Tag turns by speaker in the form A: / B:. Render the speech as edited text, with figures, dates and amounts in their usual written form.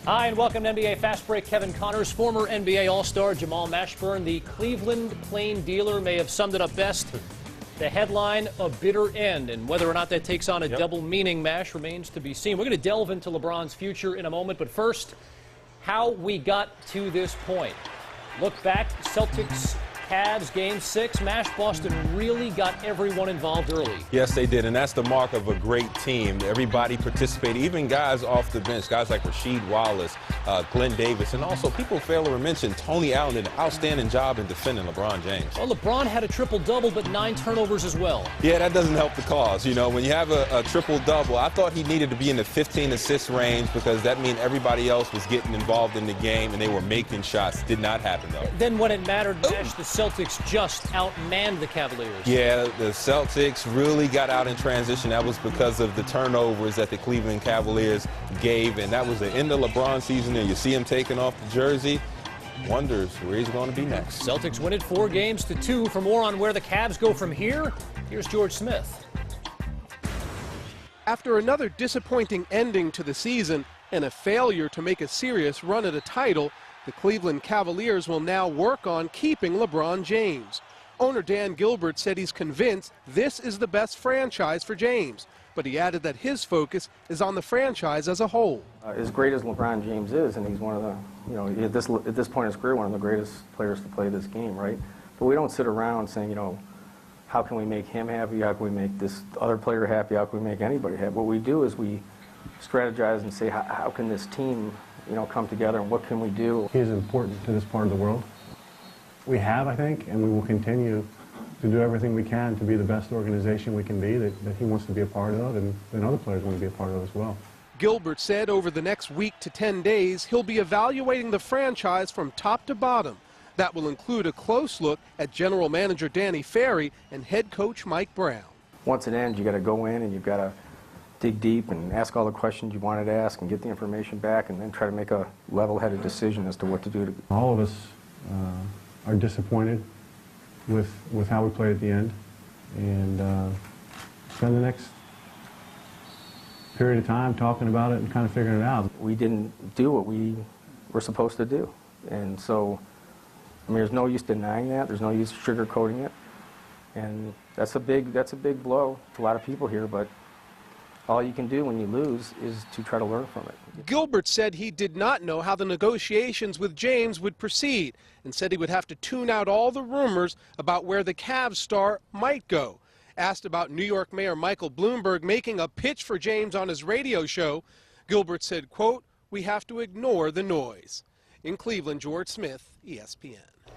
A: Hi, and welcome to NBA Fast Break. Kevin Connors, former NBA All-Star Jamal Mashburn, the Cleveland Plain Dealer, may have summed it up best. The headline, a bitter end, and whether or not that takes on a double meaning, Mash, remains to be seen. We're going to delve into LeBron's future in a moment, but first, how we got to this point. Look back, Celtics, Cavs, Game 6. Mash, Boston really got everyone involved early.
B: Yes, they did, and that's the mark of a great team. Everybody participated, even guys off the bench, guys like Rasheed Wallace, Glenn Davis, and also people fail to mention Tony Allen did an outstanding job in defending LeBron James.
A: Well, LeBron had a triple-double, but 9 turnovers as well.
B: Yeah, that doesn't help the cause. You know, when you have a triple-double, I thought he needed to be in the 15 assist range because that meant everybody else was getting involved in the game and they were making shots. Did not happen, though.
A: Then when it mattered, Mash, the Celtics just outmanned the Cavaliers.
B: Yeah, the Celtics really got out in transition. That was because of the turnovers that the Cleveland Cavaliers gave, and that was the end of LeBron's season. And you see him taking off the jersey, wonders where he's going to be next.
A: Celtics win it 4-2. For more on where the Cavs go from here, here's George Smith.
C: After another disappointing ending to the season and a failure to make a serious run at a title, the Cleveland Cavaliers will now work on keeping LeBron James. Owner Dan Gilbert said he's convinced this is the best franchise for James, but he added that his focus is on the franchise as a whole.
D: As great as LeBron James is, and he's one of the, you know, at this point in his career, one of the greatest players to play this game, right? But we don't sit around saying, you know, how can we make him happy? How can we make this other player happy? How can we make anybody happy? What we do is we strategize and say, how can this team, you know, come together, and what can we do?
E: He is important to this part of the world. We have, I think, and we will continue to do everything we can to be the best organization we can be that he wants to be a part of, and other players want to be a part of as well.
C: Gilbert said over the next week to 10 days, he'll be evaluating the franchise from top to bottom. That will include a close look at general manager Danny Ferry and head coach Mike Brown.
D: Once it ends, you got to go in and you've got to dig deep and ask all the questions you wanted to ask and get the information back and then try to make a level-headed decision as to what to do.
E: All of us are disappointed with how we played at the end, and spend the next period of time talking about it and kind of figuring it out.
D: We didn't do what we were supposed to do, and so, I mean, there's no use denying that. There's no use sugarcoating it, and that's a big blow to a lot of people here, but all you can do when you lose is to try to learn from it.
C: Gilbert said he did not know how the negotiations with James would proceed and said he would have to tune out all the rumors about where the Cavs star might go. Asked about New York Mayor Michael Bloomberg making a pitch for James on his radio show, Gilbert said, quote, "We have to ignore the noise." In Cleveland, George Smith, ESPN.